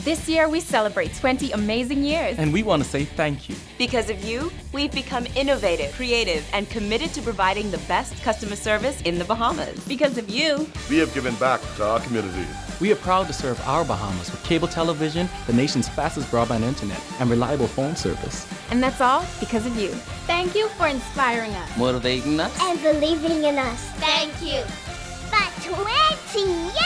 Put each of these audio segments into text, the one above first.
This year, we celebrate 20 amazing years. And we want to say thank you. Because of you, we've become innovative, creative, and committed to providing the best customer service in the Bahamas. Because of you, we have given back to our community. We are proud to serve our Bahamas with cable television, the nation's fastest broadband internet, and reliable phone service. And that's all because of you. Thank you for inspiring us, motivating us, and believing in us. Thank you. For 20 years!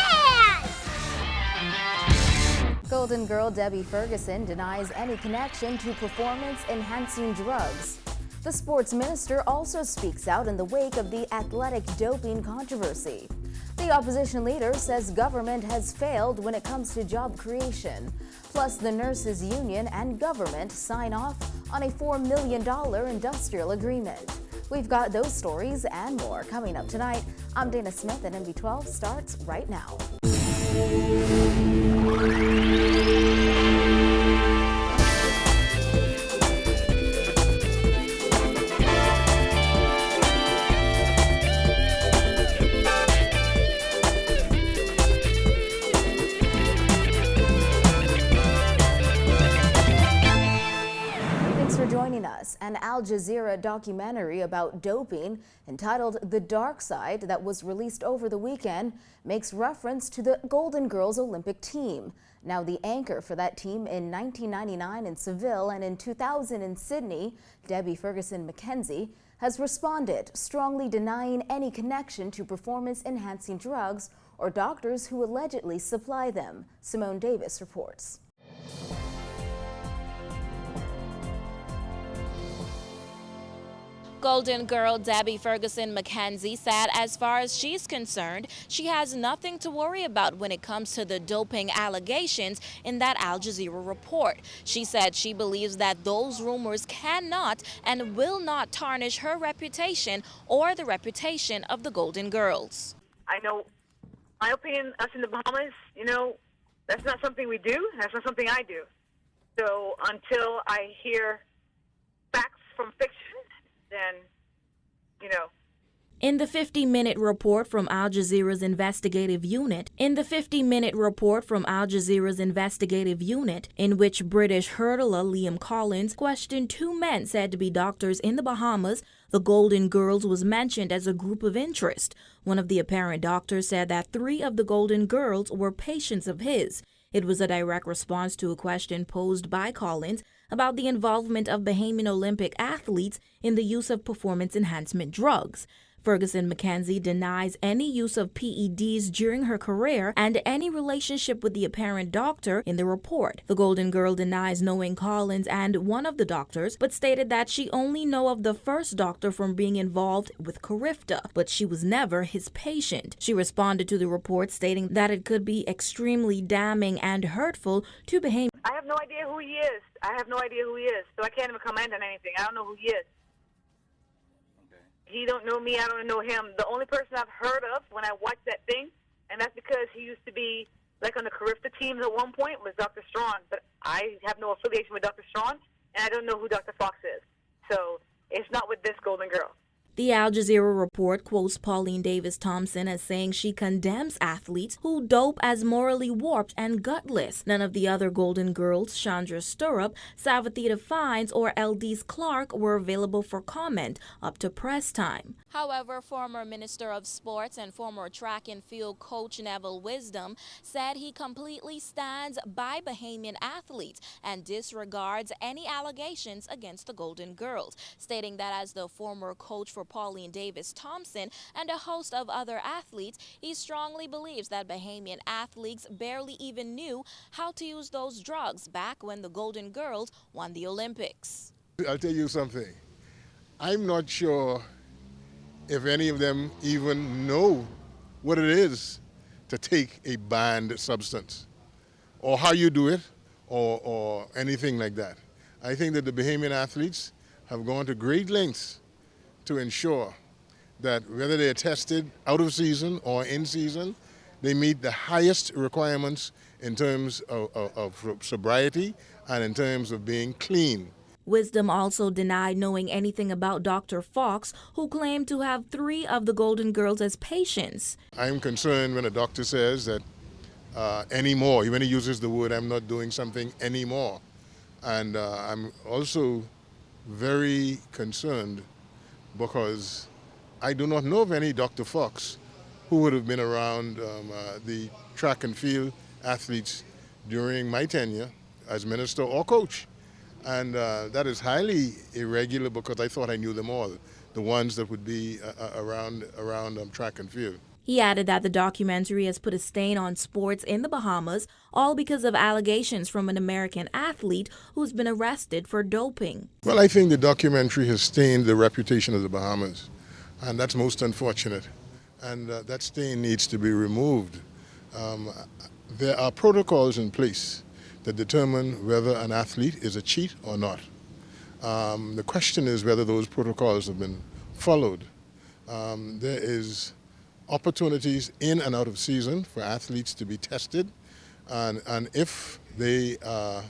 Golden Girl Debbie Ferguson denies any connection to performance-enhancing drugs. The sports minister also speaks out in the wake of the athletic doping controversy. The opposition leader says government has failed when it comes to job creation. Plus, the nurses' union and government sign off on a $4 million industrial agreement. We've got those stories and more coming up tonight. I'm Dana Smith, and NB12 starts right now. An Al Jazeera documentary about doping entitled The Dark Side that was released over the weekend makes reference to the Golden Girls Olympic team. Now, the anchor for that team in 1999 in Seville and in 2000 in Sydney, Debbie Ferguson McKenzie, has responded, strongly denying any connection to performance-enhancing drugs or doctors who allegedly supply them. Simone Davis reports. Golden Girl Debbie Ferguson McKenzie said as far as she's concerned, she has nothing to worry about when it comes to the doping allegations in that Al Jazeera report. She said she believes that those rumors cannot and will not tarnish her reputation or the reputation of the Golden Girls. I know, my opinion, us in the Bahamas, that's not something we do. That's not something I do. So until I hear facts from fiction, then, In the 50-minute report from Al Jazeera's investigative unit, in which British hurdler Liam Collins questioned two men said to be doctors in the Bahamas, the Golden Girls was mentioned as a group of interest. One of the apparent doctors said that 3 of the Golden Girls were patients of his. It was a direct response to a question posed by Collins about the involvement of Bahamian Olympic athletes in the use of performance enhancement drugs. Ferguson McKenzie denies any use of PEDs during her career and any relationship with the apparent doctor in the report. The Golden Girl denies knowing Collins and one of the doctors, but stated that she only knew of the first doctor from being involved with Carifta, but she was never his patient. She responded to the report stating that it could be extremely damning and hurtful to Bahamian. I have no idea who he is. So I can't even comment on anything. I don't know who he is. He don't know me, I don't know him. The only person I've heard of when I watched that thing, and that's because he used to be like on the Carifta teams at one point, was Dr. Strawn. But I have no affiliation with Dr. Strawn, and I don't know who Dr. Fox is. So it's not with this Golden Girl. The Al Jazeera report quotes Pauline Davis Thompson as saying she condemns athletes who dope as morally warped and gutless. None of the other Golden Girls, Chandra Stirrup, Savathita Fines, or Eldise Clark, were available for comment up to press time. However, former Minister of Sports and former track and field coach Neville Wisdom said he completely stands by Bahamian athletes and disregards any allegations against the Golden Girls, stating that as the former coach for Pauline Davis Thompson and a host of other athletes, he strongly believes that Bahamian athletes barely even knew how to use those drugs back when the Golden Girls won the Olympics. I'll tell you something. I'm not sure if any of them even know what it is to take a banned substance or how you do it or anything like that. I think that the Bahamian athletes have gone to great lengths to ensure that whether they're tested out of season or in season, they meet the highest requirements in terms of sobriety and in terms of being clean. Wisdom also denied knowing anything about Dr. Fox, who claimed to have 3 of the Golden Girls as patients. I'm concerned when a doctor says that anymore. When he uses the word, I'm not doing something anymore. And I'm also very concerned because I do not know of any Dr. Fox who would have been around the track and field athletes during my tenure as minister or coach. And that is highly irregular because I thought I knew them all, the ones that would be around track and field. He added that the documentary has put a stain on sports in the Bahamas, all because of allegations from an American athlete who's been arrested for doping. Well, I think the documentary has stained the reputation of the Bahamas, and that's most unfortunate. And that stain needs to be removed. There are protocols in place that determine whether an athlete is a cheat or not. The question is whether those protocols have been followed. There is opportunities in and out of season for athletes to be tested, and if they are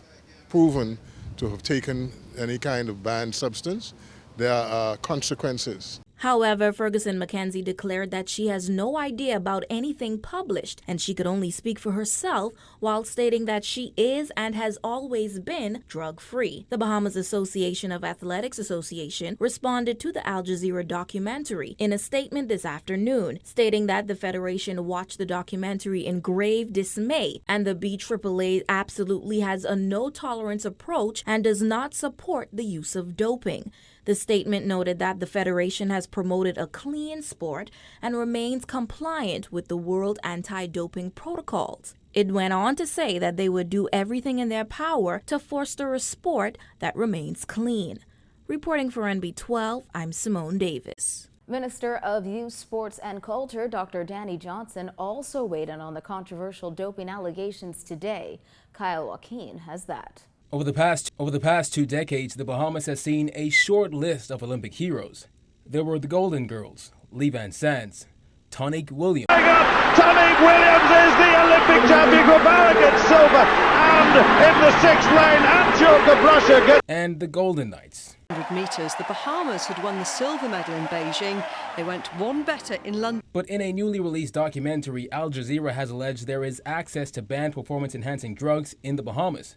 proven to have taken any kind of banned substance, there are consequences. However, Ferguson McKenzie declared that she has no idea about anything published and she could only speak for herself, while stating that she is and has always been drug-free. The Bahamas Association of Athletics Association responded to the Al Jazeera documentary in a statement this afternoon, stating that the federation watched the documentary in grave dismay and the BAAA absolutely has a no-tolerance approach and does not support the use of doping. The statement noted that the federation has promoted a clean sport and remains compliant with the World Anti-Doping Protocols. It went on to say that they would do everything in their power to foster a sport that remains clean. Reporting for NB12, I'm Simone Davis. Minister of Youth, Sports and Culture, Dr. Danny Johnson, also weighed in on the controversial doping allegations today. Kyle Joaquin has that. Over the past 2 decades, the Bahamas has seen a short list of Olympic heroes. There were the Golden Girls, Lee Van Sands, Tonique Williams. Tonique Williams is the Olympic champion. Guevara gets silver, and in the 6th lane, Antioch Brusher gets... And the Golden Knights. 100 metres, the Bahamas had won the silver medal in Beijing. They went one better in London. But in a newly released documentary, Al Jazeera has alleged there is access to banned performance-enhancing drugs in the Bahamas.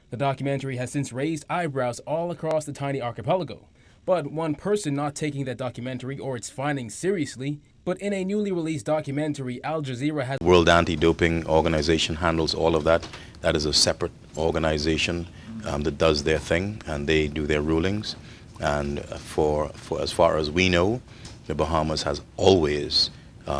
The documentary has since raised eyebrows all across the tiny archipelago. But one person not taking that documentary or its findings seriously. But in a newly released documentary, Al Jazeera has... World Anti-Doping Organization handles all of that. That is a separate organization that does their thing, and they do their rulings. And for as far as we know, the Bahamas has always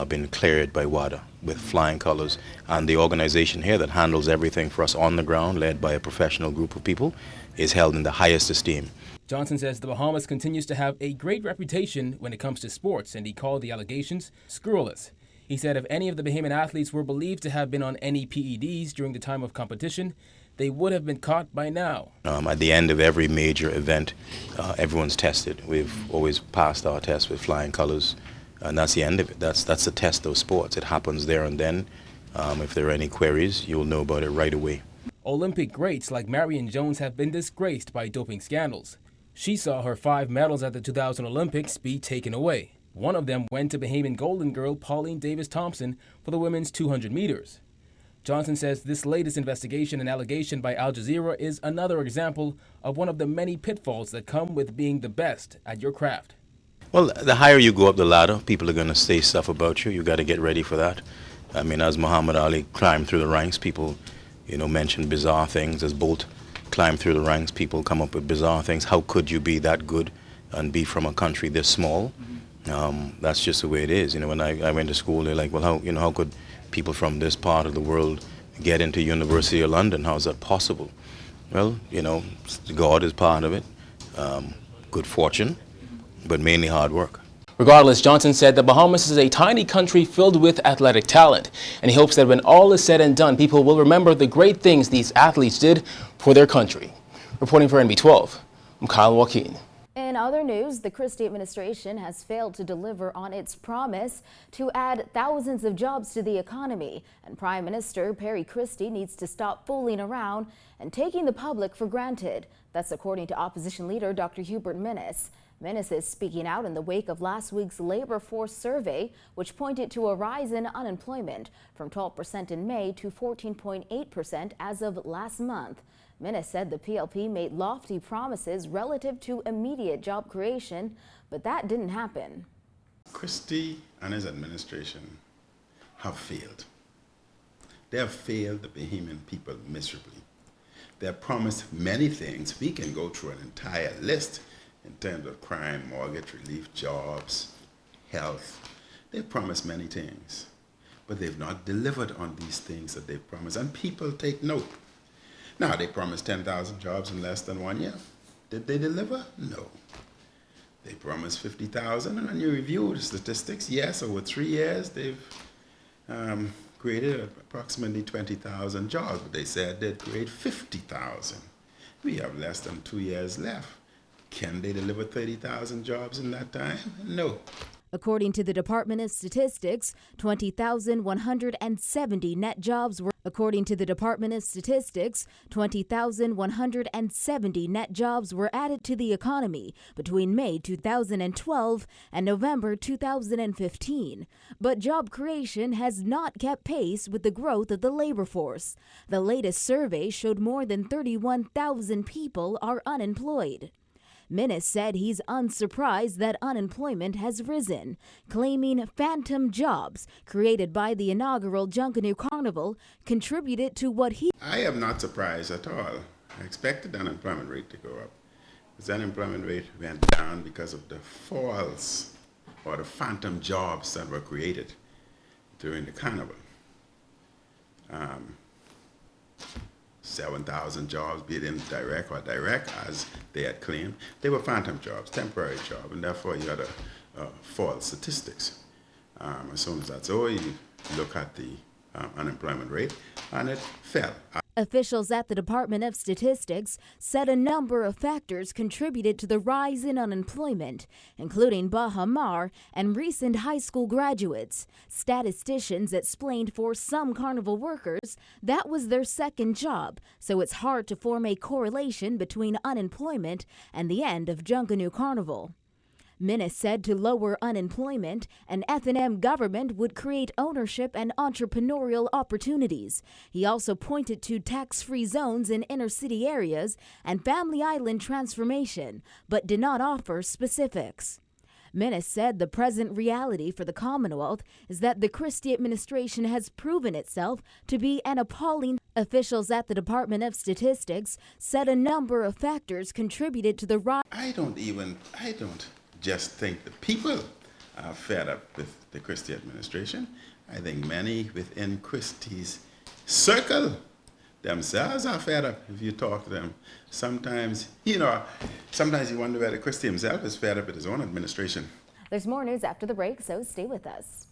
been cleared by WADA with flying colors, and the organization here that handles everything for us on the ground, led by a professional group of people, is held in the highest esteem. Johnson says the Bahamas continues to have a great reputation when it comes to sports, and he called the allegations scurrilous. He said if any of the Bahamian athletes were believed to have been on any PEDs during the time of competition, they would have been caught by now. At the end of every major event, everyone's tested. We've always passed our test with flying colors. And that's the end of it. That's the test of sports. It happens there and then. If there are any queries, you'll know about it right away. Olympic greats like Marion Jones have been disgraced by doping scandals. She saw her 5 medals at the 2000 Olympics be taken away. One of them went to Bahamian Golden Girl Pauline Davis-Thompson for the women's 200 meters. Johnson says this latest investigation and allegation by Al Jazeera is another example of one of the many pitfalls that come with being the best at your craft. Well, the higher you go up the ladder, people are going to say stuff about you. You got to get ready for that. I mean, as Muhammad Ali climbed through the ranks, people, mention bizarre things. As Bolt climbed through the ranks, people come up with bizarre things. How could you be that good and be from a country this small? That's just the way it is. When I went to school, they're like, well, how could people from this part of the world get into University of London? How is that possible? Well, God is part of it. Good fortune. But mainly hard work. Regardless, Johnson said the Bahamas is a tiny country filled with athletic talent, and he hopes that when all is said and done, people will remember the great things these athletes did for their country. Reporting for NB12, I'm Kyle Joaquin. In other news, the Christie administration has failed to deliver on its promise to add thousands of jobs to the economy, and Prime Minister Perry Christie needs to stop fooling around and taking the public for granted. That's according to opposition leader Dr. Hubert Minnis. Minnis is speaking out in the wake of last week's labor force survey, which pointed to a rise in unemployment from 12% in May to 14.8% as of last month. Minnis said the PLP made lofty promises relative to immediate job creation, but that didn't happen. Christie and his administration have failed. They have failed the Bahamian people miserably. They have promised many things. We can go through an entire list in terms of crime, mortgage relief, jobs, health. They've promised many things, but they've not delivered on these things that they've promised, and people take note. Now, they promised 10,000 jobs in less than 1 year. Did they deliver? No. They promised 50,000, and when you review the statistics, yes, over 3 years, they've created approximately 20,000 jobs, but they said they'd create 50,000. We have less than 2 years left. Can they deliver 30,000 jobs in that time? No. According to the Department of Statistics, 20,170 net jobs were added to the economy between May 2012 and November 2015. But job creation has not kept pace with the growth of the labor force. The latest survey showed more than 31,000 people are unemployed. Minnis said he's unsurprised that unemployment has risen, claiming phantom jobs created by the inaugural Junkanoo Carnival contributed to what he... I am not surprised at all. I expected the unemployment rate to go up. The unemployment rate went down because of the false or the phantom jobs that were created during the carnival. 7,000 jobs, be it indirect or direct, as they had claimed. They were phantom jobs, temporary jobs, and therefore you had false statistics. As soon as that's over, you look at the unemployment rate, and it fell. Officials at the Department of Statistics said a number of factors contributed to the rise in unemployment, including Bahamar and recent high school graduates. Statisticians explained for some carnival workers that was their second job, so it's hard to form a correlation between unemployment and the end of Junkanoo Carnival. Minnis said to lower unemployment, an F&M government would create ownership and entrepreneurial opportunities. He also pointed to tax-free zones in inner-city areas and Family Island transformation, but did not offer specifics. Minnis said the present reality for the Commonwealth is that the Christie administration has proven itself to be an appalling. Officials at the Department of Statistics said a number of factors contributed to the rise. I don't just think the people are fed up with the Christie administration. I think many within Christie's circle themselves are fed up if you talk to them. Sometimes you wonder whether Christie himself is fed up with his own administration. There's more news after the break, so stay with us.